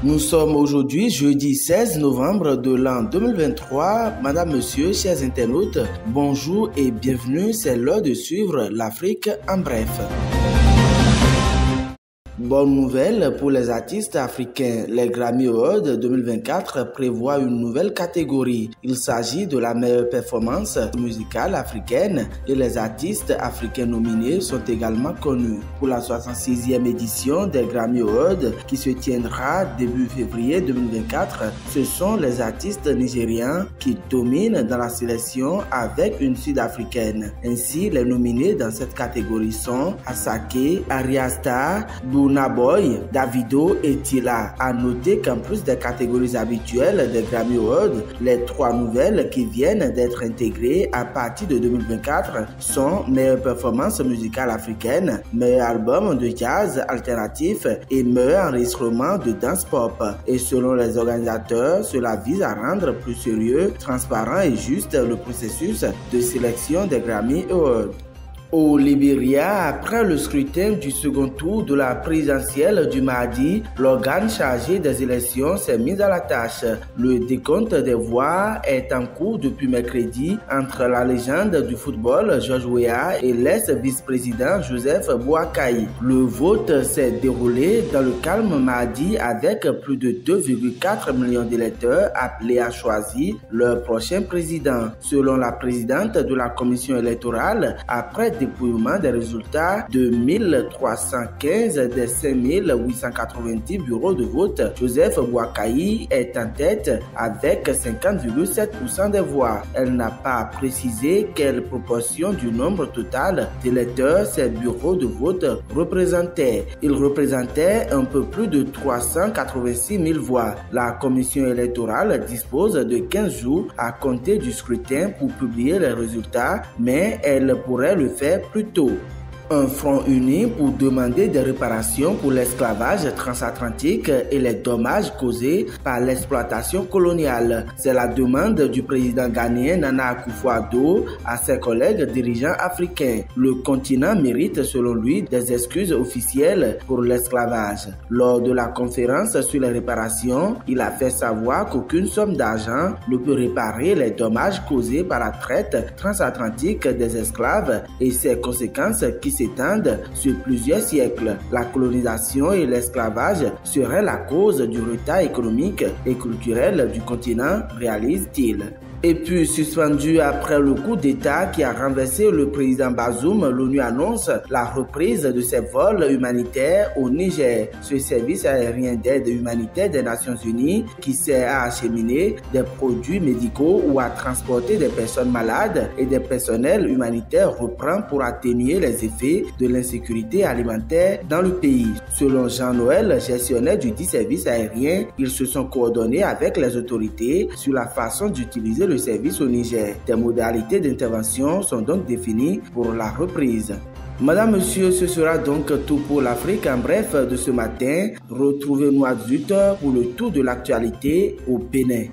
Nous sommes aujourd'hui jeudi 16 novembre de l'an 2023. Madame, Monsieur, chers internautes, bonjour et bienvenue. C'est l'heure de suivre l'Afrique en bref. Bonne nouvelle pour les artistes africains. Les Grammy Awards 2024 prévoient une nouvelle catégorie. Il s'agit de la meilleure performance musicale africaine et les artistes africains nominés sont également connus. Pour la 66e édition des Grammy Awards qui se tiendra début février 2024, ce sont les artistes nigérians qui dominent dans la sélection avec une sud-africaine. Ainsi, les nominés dans cette catégorie sont Asake, Arya Starr, Burna Boy, Davido et Tila. À noter qu'en plus des catégories habituelles des Grammy Awards, les trois nouvelles qui viennent d'être intégrées à partir de 2024 sont meilleure performance musicale africaine, meilleur album de jazz alternatif et meilleur enregistrement de dance pop. Et selon les organisateurs, cela vise à rendre plus sérieux, transparent et juste le processus de sélection des Grammy Awards. Au Libéria, après le scrutin du second tour de la présidentielle du mardi, l'organe chargé des élections s'est mis à la tâche. Le décompte des voix est en cours depuis mercredi entre la légende du football George Weah et l'ex-vice-président Joseph Boakai. Le vote s'est déroulé dans le calme mardi avec plus de 2,4 millions d'électeurs appelés à choisir leur prochain président. Selon la présidente de la commission électorale, après dépouillement des résultats de 1315 des 5890 bureaux de vote, Joseph Boakai est en tête avec 50,7% des voix. Elle n'a pas précisé quelle proportion du nombre total d'électeurs ces bureaux de vote représentaient. Ils représentaient un peu plus de 386 000 voix. La commission électorale dispose de 15 jours à compter du scrutin pour publier les résultats, mais elle pourrait le faire plus tôt. Un front uni pour demander des réparations pour l'esclavage transatlantique et les dommages causés par l'exploitation coloniale. C'est la demande du président ghanéen Nana Akufo-Addo à ses collègues dirigeants africains. Le continent mérite selon lui des excuses officielles pour l'esclavage. Lors de la conférence sur les réparations, il a fait savoir qu'aucune somme d'argent ne peut réparer les dommages causés par la traite transatlantique des esclaves et ses conséquences qui s'étendent sur plusieurs siècles. La colonisation et l'esclavage seraient la cause du retard économique et culturel du continent, réalise-t-il. Et puis, suspendu après le coup d'État qui a renversé le président Bazoum, l'ONU annonce la reprise de ses vols humanitaires au Niger. Ce service aérien d'aide humanitaire des Nations Unies qui sert à acheminer des produits médicaux ou à transporter des personnes malades et des personnels humanitaires reprend pour atténuer les effets de l'insécurité alimentaire dans le pays. Selon Jean-Noël, gestionnaire du dit service aérien, ils se sont coordonnés avec les autorités sur la façon d'utiliser le service au Niger. Des modalités d'intervention sont donc définies pour la reprise. Madame, Monsieur, ce sera donc tout pour l'Afrique en bref de ce matin. Retrouvez-nous à 18h pour le tour de l'actualité au Bénin.